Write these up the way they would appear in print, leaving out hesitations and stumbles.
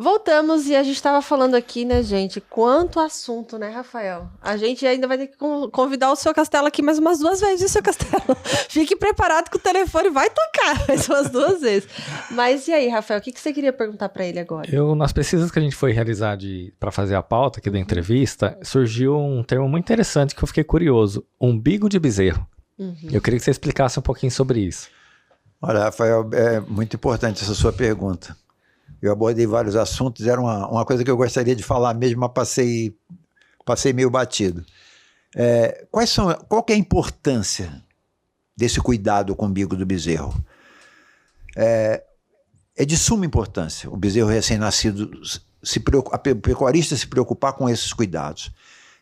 Voltamos e a gente estava falando aqui, né, gente? Quanto assunto, né, Rafael? A gente ainda vai ter que convidar o seu Castelo aqui mais umas 2 vezes, seu Castelo. Fique preparado que o telefone vai tocar mais umas 2 vezes. Mas e aí, Rafael, o que você queria perguntar para ele agora? Nas pesquisas que a gente foi realizar para fazer a pauta aqui da entrevista, surgiu um termo muito interessante que eu fiquei curioso: umbigo de bezerro. Eu queria que você explicasse um pouquinho sobre isso. Olha, Rafael, é muito importante essa sua pergunta. Eu abordei vários assuntos, era uma coisa que eu gostaria de falar mesmo, mas passei meio batido. Qual que é a importância desse cuidado com o umbigo do bezerro? É de suma importância o bezerro recém-nascido, o pecuarista se preocupar com esses cuidados.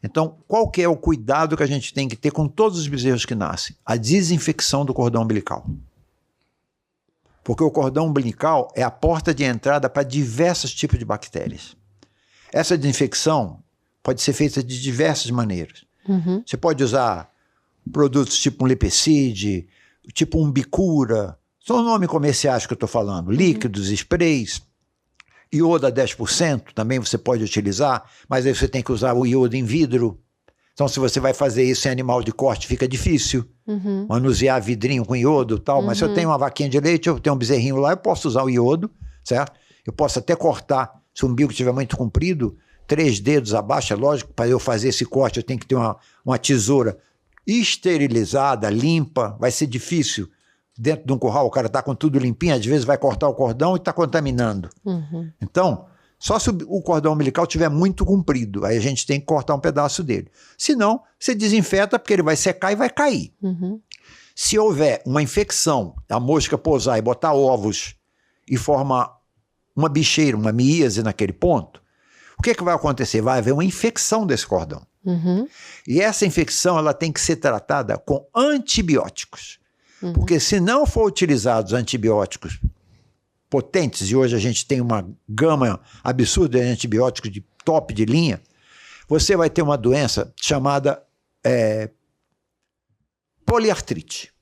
Então, qual que é o cuidado que a gente tem que ter com todos os bezerros que nascem? A desinfecção do cordão umbilical. Porque o cordão umbilical é a porta de entrada para diversos tipos de bactérias. Essa desinfecção pode ser feita de diversas maneiras. Você pode usar produtos tipo um Lepicide, tipo um Bicura, são nomes comerciais que eu estou falando, líquidos, sprays, iodo a 10% também você pode utilizar, mas aí você tem que usar o iodo em vidro. Então, se você vai fazer isso em animal de corte, fica difícil. Manusear vidrinho com iodo e tal. Mas se eu tenho uma vaquinha de leite, eu tenho um bezerrinho lá, eu posso usar o iodo, certo? Eu posso até cortar, se o umbigo estiver muito comprido, 3 dedos abaixo, é lógico, para eu fazer esse corte, eu tenho que ter uma tesoura esterilizada, limpa, vai ser difícil. Dentro de um curral, o cara está com tudo limpinho, às vezes vai cortar o cordão e está contaminando. Então, só se o cordão umbilical estiver muito comprido, aí a gente tem que cortar um pedaço dele. Se não, você desinfeta porque ele vai secar e vai cair. Se houver uma infecção, a mosca pousar e botar ovos e formar uma bicheira, uma miíase naquele ponto, o que vai acontecer? Vai haver uma infecção desse cordão. E essa infecção ela tem que ser tratada com antibióticos. Porque se não for utilizados antibióticos potentes, e hoje a gente tem uma gama absurda de antibióticos de top de linha, você vai ter uma doença chamada poliartrite.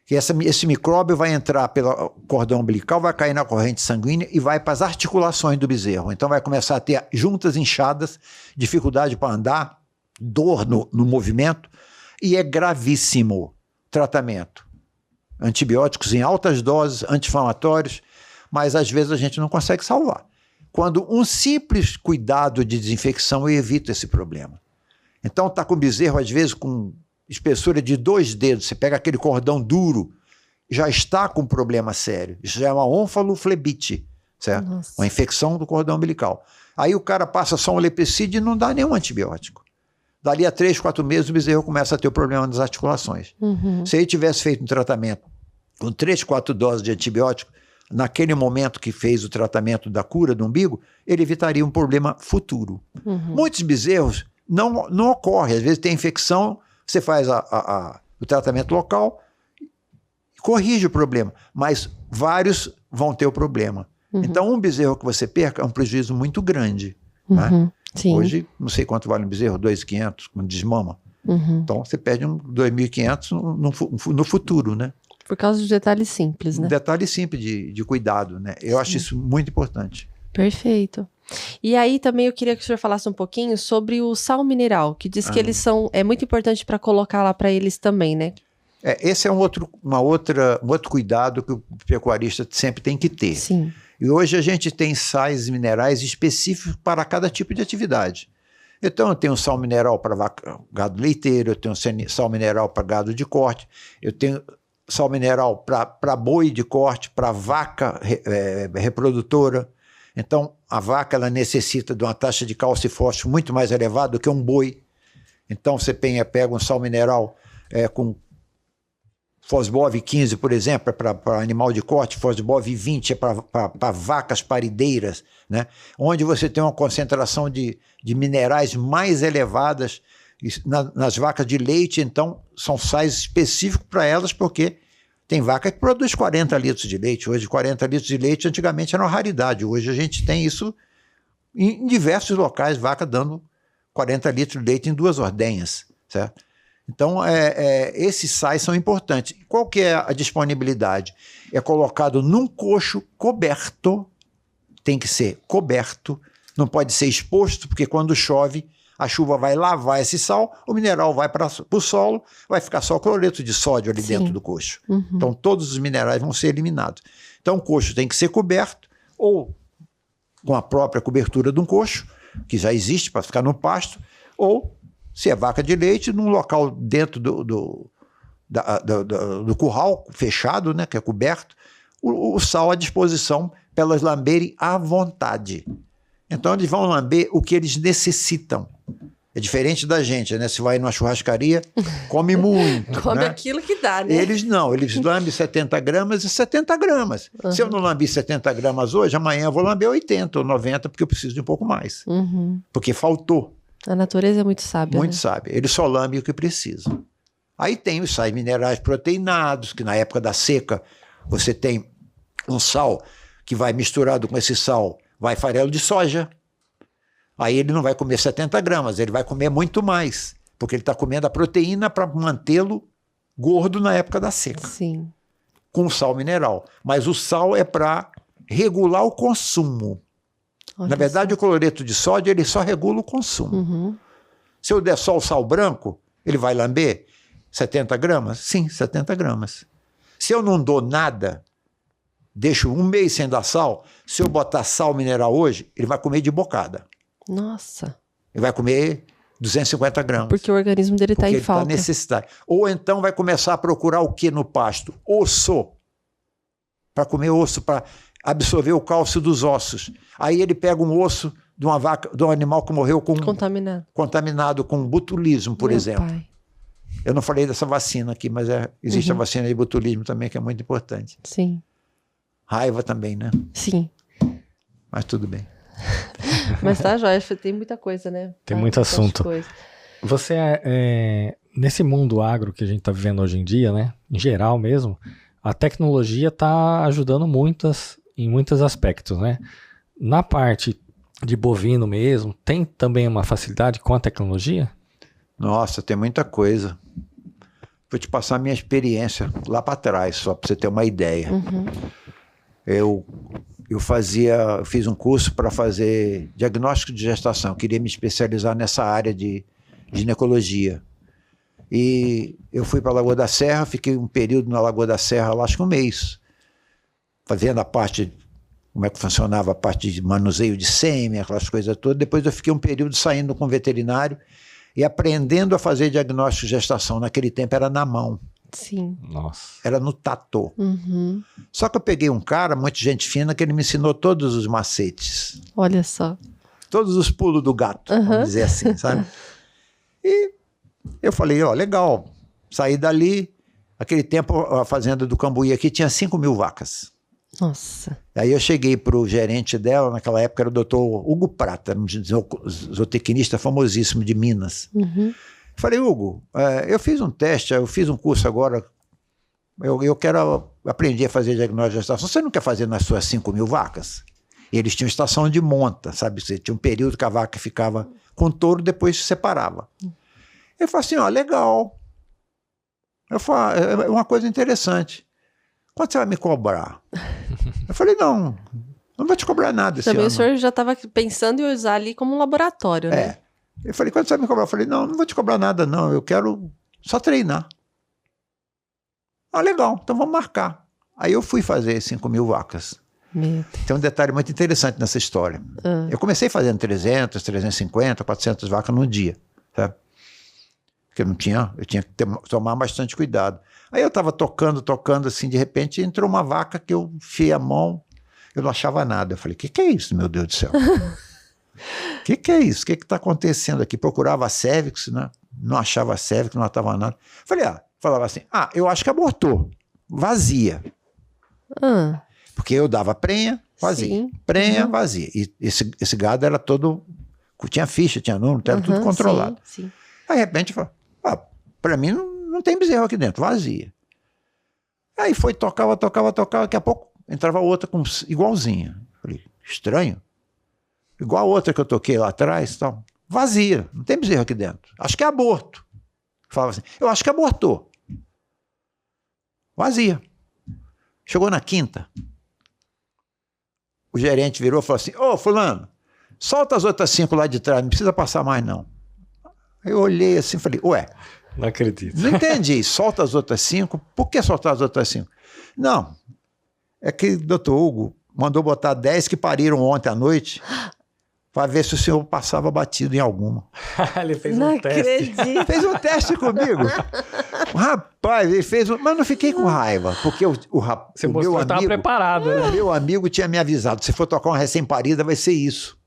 Que esse micróbio vai entrar pelo cordão umbilical, vai cair na corrente sanguínea e vai para as articulações do bezerro. Então vai começar a ter juntas inchadas, dificuldade para andar, dor no movimento, e é gravíssimo. Tratamento. Antibióticos em altas doses, anti-inflamatórios, mas às vezes a gente não consegue salvar. Quando um simples cuidado de desinfecção evita esse problema. Então está com o bezerro, às vezes, com espessura de 2 dedos, você pega aquele cordão duro, já está com um problema sério. Isso já é uma onfaloflebite, certo? Nossa. Uma infecção do cordão umbilical. Aí o cara passa só um Lepicide e não dá nenhum antibiótico. Dali a 3, 4 meses o bezerro começa a ter o problema das articulações. Se ele tivesse feito um tratamento com 3, 4 doses de antibiótico, naquele momento que fez o tratamento da cura do umbigo, ele evitaria um problema futuro. Muitos bezerros não ocorre, às vezes tem infecção, você faz o tratamento local e corrige o problema, mas vários vão ter o problema. Então um bezerro que você perca é um prejuízo muito grande, né? Sim. Hoje, não sei quanto vale um bezerro, 2.500, quando desmama. Então, você perde um 2.500 no futuro, né? Por causa de detalhes simples, né? Um detalhe simples de cuidado, né? Eu acho isso muito importante. Perfeito. E aí, também eu queria que o senhor falasse um pouquinho sobre o sal mineral, que diz que eles são... É muito importante para colocar lá para eles também, né? Esse é um outro cuidado que o pecuarista sempre tem que ter. Sim. E hoje a gente tem sais minerais específicos para cada tipo de atividade. Então eu tenho sal mineral para gado leiteiro, eu tenho sal mineral para gado de corte, eu tenho sal mineral para boi de corte, para vaca reprodutora. Então a vaca ela necessita de uma taxa de cálcio e fósforo muito mais elevada do que um boi. Então você pega um sal mineral com Fosbov 15, por exemplo, é para animal de corte, Fosbov 20 é para vacas parideiras, né? Onde você tem uma concentração de minerais mais elevadas. Nas vacas de leite, então, são sais específicos para elas, porque tem vaca que produz 40 litros de leite. Hoje, 40 litros de leite antigamente era uma raridade. Hoje a gente tem isso em diversos locais, vaca dando 40 litros de leite em 2 ordenhas, certo? Então, esses sais são importantes. Qual que é a disponibilidade? É colocado num coxo coberto tem que ser coberto, não pode ser exposto, porque quando chove, a chuva vai lavar esse sal, o mineral vai para o solo, vai ficar só cloreto de sódio ali dentro do coxo. Então, todos os minerais vão ser eliminados. Então, o coxo tem que ser coberto, ou com a própria cobertura de um coxo, que já existe para ficar no pasto, ou, se é vaca de leite, num local dentro do curral fechado, né, que é coberto, o sal à disposição para elas lamberem à vontade. Então, eles vão lamber o que eles necessitam. É diferente da gente, né? Se vai numa churrascaria, come muito. Come né? aquilo que dá, né? Eles não, eles lambem 70 gramas e 70 gramas. Se eu não lamber 70 gramas hoje, amanhã eu vou lamber 80 ou 90, porque eu preciso de um pouco mais. Porque faltou. A natureza é muito sábia. Muito né? sábia. Eles só lambem o que precisam. Aí tem os sais minerais proteinados, que na época da seca você tem um sal que vai misturado com esse sal, vai farelo de soja. Aí ele não vai comer 70 gramas, ele vai comer muito mais, porque ele está comendo a proteína para mantê-lo gordo na época da seca. Sim. Com sal mineral. Mas o sal é para regular o consumo. Olha Na verdade, só. o cloreto de sódio ele só regula o consumo. Se eu der só o sal branco, ele vai lamber 70 gramas? Sim, 70 gramas. Se eu não dou nada, deixo um mês sem dar sal, se eu botar sal mineral hoje, ele vai comer de bocada. Nossa. Ele vai comer 250 gramas. Porque o organismo dele está Porque em ele falta. tá necessidade. Ou então vai começar a procurar o que no pasto? Osso. Para comer osso, para absorver o cálcio dos ossos. Aí ele pega um osso de uma vaca, de um animal que morreu contaminado com botulismo, por Meu exemplo. pai. Eu não falei dessa vacina aqui, mas existe a vacina de botulismo também, que é muito importante. Sim. Raiva também, né? Sim. Mas tudo bem. Mas tá, joia, tem muita coisa, né? Tem Tá, muito bastante assunto. coisa. Você nesse mundo agro que a gente está vivendo hoje em dia, né? Em geral mesmo, a tecnologia está ajudando em muitos aspectos, né? Na parte de bovino mesmo, tem também uma facilidade com a tecnologia? Nossa, tem muita coisa. Vou te passar a minha experiência lá para trás, só para você ter uma ideia. Eu fiz um curso para fazer diagnóstico de gestação. Eu queria me especializar nessa área de ginecologia. E eu fui para a Lagoa da Serra, fiquei um período na Lagoa da Serra, lá, acho que um mês, fazendo a parte, como é que funcionava a parte de manuseio de sêmen, aquelas coisas todas. Depois eu fiquei um período saindo com veterinário e aprendendo a fazer diagnóstico de gestação. Naquele tempo era na mão. Sim. Nossa. Era no tatô. Só que eu peguei um cara, muita gente fina, que ele me ensinou todos os macetes. Olha só. Todos os pulos do gato, vamos dizer assim, sabe? E eu falei, ó, legal. Saí dali, aquele tempo a fazenda do Cambuí aqui tinha 5.000 vacas. Nossa. Aí eu cheguei pro gerente dela, naquela época era o doutor Hugo Prata, um zootecnista famosíssimo de Minas. Falei, Hugo, eu fiz um teste, eu fiz um curso agora, eu quero aprender a fazer diagnóstico de gestação. Você não quer fazer nas suas 5.000 vacas? E eles tinham estação de monta, sabe? Você tinha um período que a vaca ficava com touro, depois se separava. Eu falei assim, ó, legal. Eu falei, é uma coisa interessante. Quanto você vai me cobrar? Eu falei, não vou te cobrar nada esse Também ano. o senhor já estava pensando em usar ali como um laboratório, né? Eu falei, quanto você vai me cobrar? Eu falei, não vou te cobrar nada, não. Eu quero só treinar. Ah, legal, então vamos marcar. Aí eu fui fazer 5.000 vacas. Meu Deus. Tem um detalhe muito interessante nessa história. Eu comecei fazendo 300, 350, 400 vacas no dia, sabe? Porque eu tinha que tomar bastante cuidado. Aí eu estava tocando assim, de repente entrou uma vaca que eu enfiei a mão, eu não achava nada. Eu falei, que é isso, meu Deus do céu? Que é isso? O que está acontecendo aqui? Procurava a cervix, né? Não achava a cervix, não achava nada. Falava assim, eu acho que abortou. Vazia. Porque eu dava prenha, vazia. Sim. Prenha, vazia. E esse gado era todo... Tinha ficha, tinha número, era tudo controlado. Sim. Aí, de repente, eu falei, para mim não tem bezerro aqui dentro, vazia. Aí foi, tocava, daqui a pouco entrava outra igualzinha. Falei, estranho. Igual a outra que eu toquei lá atrás, tal. Vazia, não tem bezerro aqui dentro. Acho que é aborto. Falava assim, eu acho que abortou. Vazia. Chegou na quinta. o gerente virou e falou assim, ô fulano, solta as outras 5 lá de trás, não precisa passar mais não. Eu olhei assim e falei, ué, Não acredito. não entendi, solta as outras 5, por que soltar as outras 5? Não, é que o doutor Hugo mandou botar 10 que pariram ontem à noite para ver se o senhor passava batido em alguma. Ele fez Não um teste. acredito. Fez um teste comigo. Rapaz, ele fez um... Mas não fiquei com raiva, porque Você o mostrou meu que estava amigo... preparado, né? O meu amigo tinha me avisado, se for tocar uma recém-parida vai ser isso.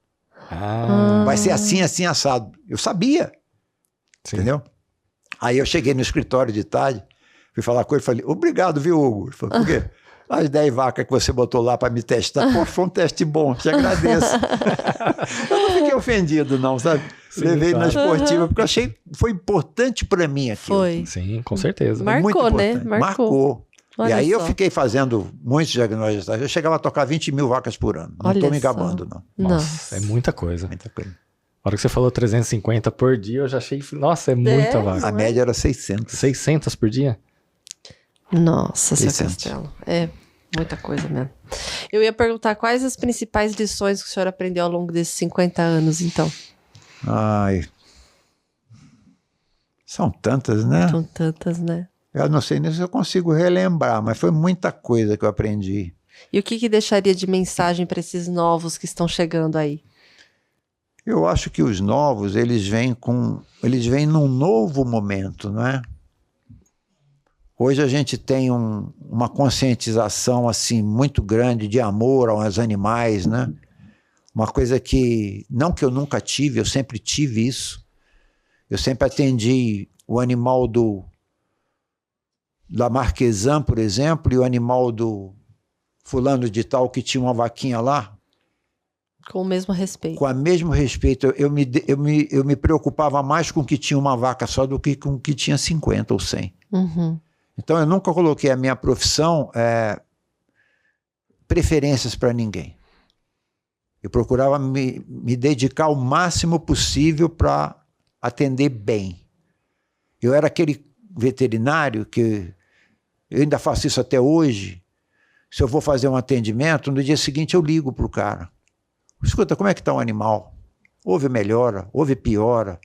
Vai ser assim, assim, assado. Eu sabia, Sim. entendeu? Aí eu cheguei no escritório de tarde, fui falar com ele, falei, obrigado, viu, Hugo? Ele falou, por quê? As 10 vacas que você botou lá para me testar, pô, foi um teste bom, te agradeço. Eu não fiquei ofendido não, sabe? Sim, Levei na claro. esportiva, porque eu achei, foi importante para mim aquilo. Foi. Sim, com certeza. Marcou, Muito né? importante. Marcou. E Olha aí eu só. fiquei fazendo muitos diagnósticos. Eu chegava a tocar 20 mil vacas por ano. Não Olha estou me só. gabando, não. Nossa, é muita coisa. Muita coisa. A hora que você falou 350 por dia, eu já achei... Nossa, é muita vaga. A média era 600. 600 por dia? Nossa, seu 600. Castelo. É muita coisa mesmo. Eu ia perguntar quais as principais lições que o senhor aprendeu ao longo desses 50 anos, então. Ai. São tantas, né? São tantas, né? Eu não sei nem se eu consigo relembrar, mas foi muita coisa que eu aprendi. E o que deixaria de mensagem para esses novos que estão chegando aí? Eu acho que os novos, eles vêm num novo momento, não é? Hoje a gente tem uma conscientização assim muito grande de amor aos animais, né? Uma coisa que, não que eu nunca tive, eu sempre tive isso. Eu sempre atendi o animal da Marquesan, por exemplo, e o animal do fulano de tal que tinha uma vaquinha lá, Com o mesmo respeito. com o mesmo respeito. Eu me preocupava mais com o que tinha uma vaca só do que com o que tinha 50 ou 100. Uhum. Então eu nunca coloquei a minha profissão preferências para ninguém. Eu procurava me dedicar o máximo possível para atender bem. Eu era aquele veterinário que eu ainda faço isso até hoje. Se eu vou fazer um atendimento, no dia seguinte eu ligo para o cara. Escuta, como é que está o animal? Houve melhora, houve piora.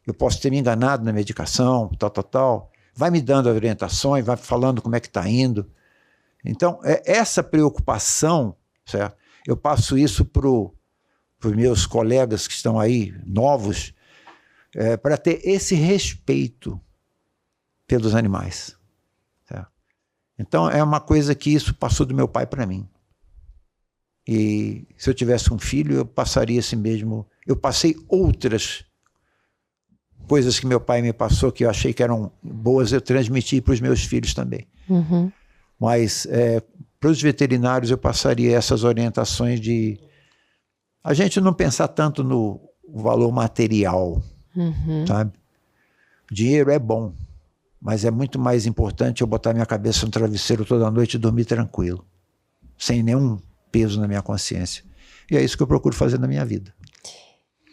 Eu posso ter me enganado na medicação, tal. Vai me dando orientações, vai falando como é que está indo. Então, essa preocupação, certo? Eu passo isso para os meus colegas que estão aí, novos, para ter esse respeito pelos animais. Certo? Então, é uma coisa que isso passou do meu pai para mim. E se eu tivesse um filho, eu passaria esse mesmo... Eu passei outras coisas que meu pai me passou, que eu achei que eram boas, eu transmiti para os meus filhos também. Uhum. Mas para os veterinários eu passaria essas orientações de a gente não pensar tanto no valor material, sabe? Dinheiro é bom, mas é muito mais importante eu botar minha cabeça no travesseiro toda noite e dormir tranquilo, sem nenhum peso na minha consciência. E é isso que eu procuro fazer na minha vida.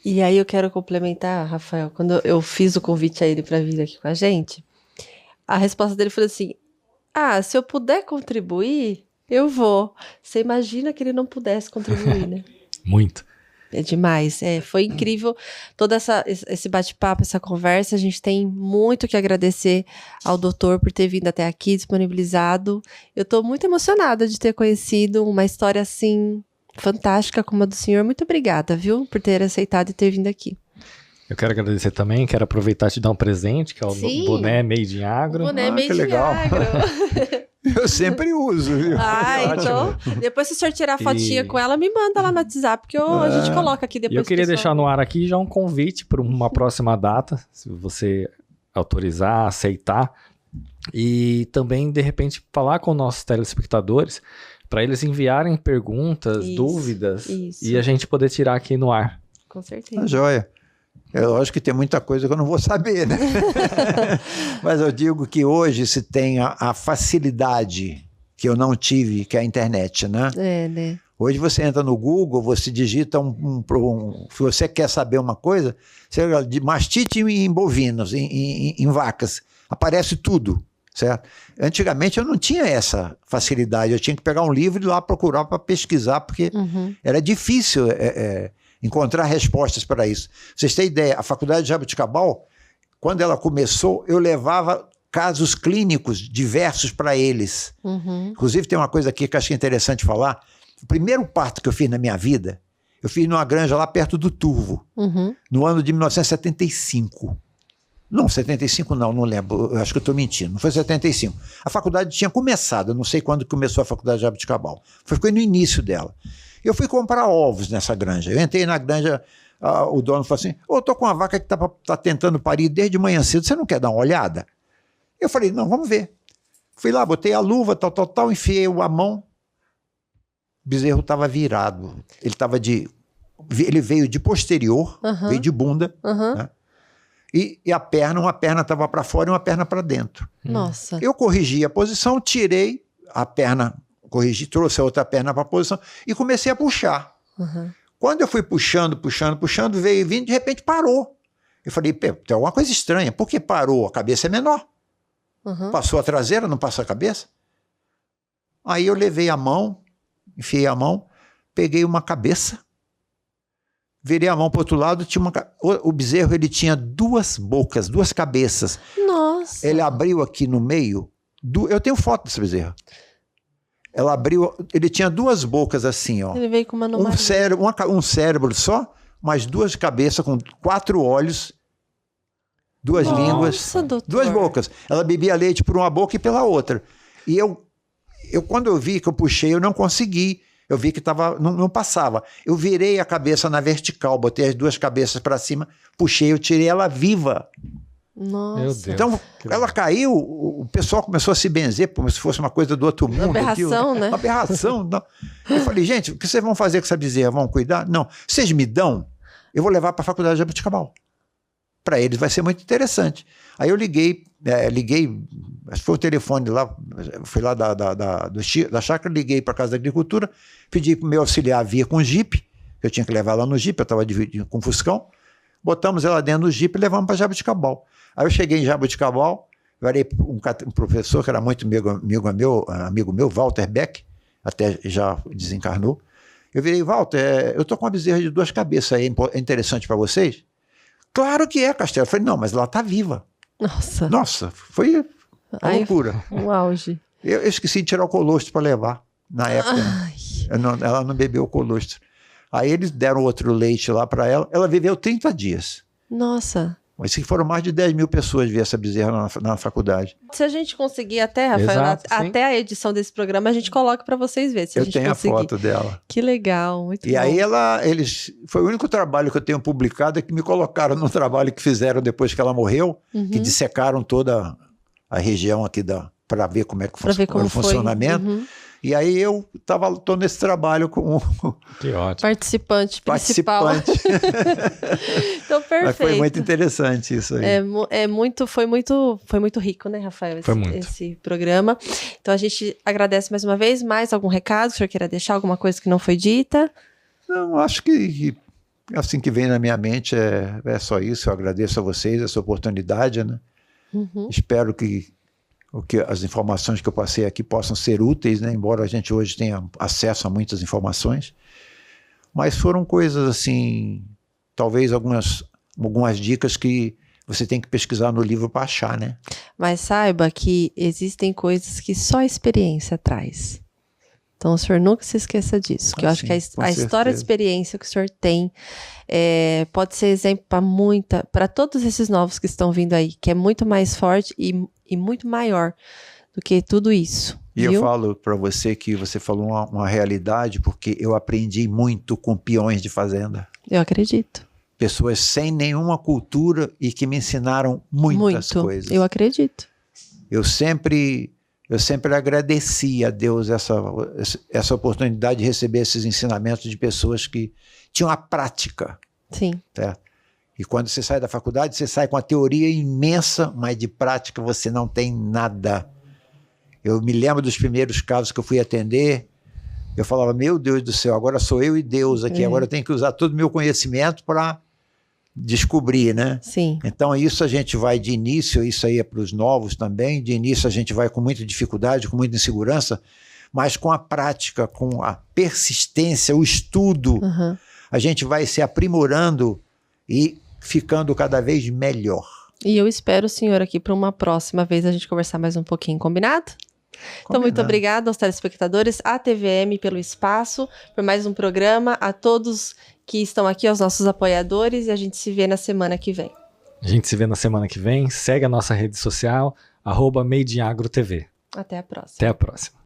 E aí eu quero complementar, Rafael, quando eu fiz o convite a ele para vir aqui com a gente, a resposta dele foi assim, se eu puder contribuir, eu vou. Você imagina que ele não pudesse contribuir, né? Muito. É demais, foi incrível todo esse bate-papo, essa conversa, a gente tem muito que agradecer ao doutor por ter vindo até aqui, disponibilizado. Eu tô muito emocionada de ter conhecido uma história assim fantástica como a do senhor. Muito obrigada, viu, por ter aceitado e ter vindo aqui. Eu quero agradecer também, quero aproveitar e te dar um presente, que é o Sim. boné Made in Agro. O boné que Made in legal. Agro. Eu sempre uso, viu? Então, depois se o senhor tirar a fotinha com ela, me manda lá no WhatsApp, que a gente coloca aqui depois. E eu queria o pessoal- deixar no ar aqui já um convite para uma próxima data, se você autorizar, aceitar, e também, de repente, falar com nossos telespectadores, para eles enviarem perguntas, Isso, dúvidas, isso. e a gente poder tirar aqui no ar. Com Tá certeza. joia. É lógico que tem muita coisa que eu não vou saber, né? Mas eu digo que hoje se tem a facilidade que eu não tive, que é a internet, né? Né? Hoje você entra no Google, você digita se você quer saber uma coisa, você de mastite em bovinos, em vacas, aparece tudo. certo? Antigamente eu não tinha essa facilidade, eu tinha que pegar um livro e ir lá procurar para pesquisar, porque era difícil encontrar respostas para isso. Vocês têm ideia, a Faculdade de Jaboticabal, quando ela começou, eu levava casos clínicos diversos para eles. Inclusive tem uma coisa aqui que eu achei interessante falar. O primeiro parto que eu fiz na minha vida, eu fiz numa granja lá perto do Turvo, no ano de 1975. Não, 75 não lembro, eu acho que eu estou mentindo, não foi 75. A faculdade tinha começado, eu não sei quando começou a Faculdade de Jaboticabal. Foi no início dela. Eu fui comprar ovos nessa granja. Eu entrei na granja, o dono falou assim, eu estou com uma vaca que tá tentando parir desde manhã cedo, você não quer dar uma olhada? Eu falei, não, vamos ver. Fui lá, botei a luva, tal, enfiei a mão, o bezerro estava virado. Ele veio de posterior, veio de bunda, né? E uma perna estava para fora e uma perna para dentro. Nossa. Eu corrigi a posição, tirei a perna, trouxe a outra perna para a posição e comecei a puxar. Quando eu fui puxando, veio vindo, de repente parou. Eu falei, tem alguma coisa estranha. Por que parou? A cabeça é menor. Passou a traseira, não passou a cabeça? Aí eu levei a mão, enfiei a mão, peguei uma cabeça, virei a mão para o outro lado, o bezerro ele tinha duas bocas, duas cabeças. Nossa! Ele abriu aqui no meio, eu tenho foto desse bezerro. Ela abriu, ele tinha duas bocas assim, ó. Ele veio com uma anomalia. Um cérebro só, mas duas cabeças com 4 olhos, duas línguas, doutor. Duas bocas. Ela bebia leite por uma boca e pela outra. E eu quando eu vi que eu puxei, eu não consegui. Eu vi que não passava. Eu virei a cabeça na vertical, botei as duas cabeças para cima, puxei, eu tirei ela viva. Nossa. Meu Deus. Então, ela caiu, o pessoal começou a se benzer como se fosse uma coisa do outro mundo. Aberração, né? Uma aberração. Não. Eu falei, gente, o que vocês vão fazer com essa bezerra? Vão cuidar? Não. Vocês me dão? Eu vou levar para a Faculdade de Jaboticabal. Para eles vai ser muito interessante. Aí eu liguei, acho que foi o telefone lá, fui lá da chácara, liguei para a Casa da Agricultura, pedi para o meu auxiliar vir com o Jeep, eu tinha que levar lá no Jeep, eu estava dividindo com o Fuscão, botamos ela dentro do Jeep e levamos para Jaboticabal. Aí eu cheguei em Jaboticabal, eu olhei um professor que era muito amigo meu, Walter Beck, até já desencarnou. Eu virei, Walter, eu estou com uma bezerra de 2 cabeças aí, é interessante para vocês? Claro que é, Castelo. Eu falei, não, mas ela está viva. Nossa, foi uma loucura. Um auge. Eu esqueci de tirar o colostro para levar, na época. Ela não bebeu o colostro. Aí eles deram outro leite lá para ela. Ela viveu 30 dias. Nossa. Mas foram mais de 10 mil pessoas ver essa bezerra na faculdade. Se a gente conseguir até, Rafael, até a edição desse programa, a gente coloca para vocês verem. Eu tenho a foto dela. Que legal, muito bom. E aí foi o único trabalho que eu tenho publicado, é que me colocaram no trabalho que fizeram depois que ela morreu, que dissecaram toda a região aqui para ver como é que funciona o funcionamento. E aí eu estou nesse trabalho com que ótimo. Participante principal. Então, perfeito. Mas foi muito interessante isso aí. Foi muito rico, né, Rafael, esse programa. Então a gente agradece mais uma vez. Mais algum recado que o senhor queira deixar? Alguma coisa que não foi dita? Não, acho que assim que vem na minha mente é só isso. Eu agradeço a vocês essa oportunidade, né? Espero que as informações que eu passei aqui possam ser úteis, né? Embora a gente hoje tenha acesso a muitas informações, mas foram coisas assim, talvez algumas dicas que você tem que pesquisar no livro para achar, né? Mas saiba que existem coisas que só a experiência traz. Então o senhor nunca se esqueça disso, que eu acho que a história de experiência que o senhor tem pode ser exemplo para todos esses novos que estão vindo aí, que é muito mais forte e muito maior do que tudo isso. E eu falo para você que você falou uma realidade, porque eu aprendi muito com peões de fazenda. Eu acredito. Pessoas sem nenhuma cultura e que me ensinaram muitas coisas. Eu acredito. Eu sempre agradeci a Deus essa oportunidade de receber esses ensinamentos de pessoas que tinham a prática. Sim. Tá? E quando você sai da faculdade, você sai com a teoria imensa, mas de prática você não tem nada. Eu me lembro dos primeiros casos que eu fui atender, eu falava, meu Deus do céu, agora sou eu e Deus aqui, agora eu tenho que usar todo o meu conhecimento para descobrir, né? Sim. Então isso a gente vai de início, isso aí é para os novos também, de início a gente vai com muita dificuldade, com muita insegurança, mas com a prática, com a persistência, o estudo, Uhum. a gente vai se aprimorando e ficando cada vez melhor. E eu espero o senhor aqui para uma próxima vez a gente conversar mais um pouquinho, combinado? Então, muito Combinado. obrigada aos telespectadores, à TVM pelo espaço, por mais um programa, a todos que estão aqui, aos nossos apoiadores, e a gente se vê na semana que vem. A gente se vê na semana que vem. Segue a nossa rede social, @MadeInAgroTV. Até a próxima. Até a próxima.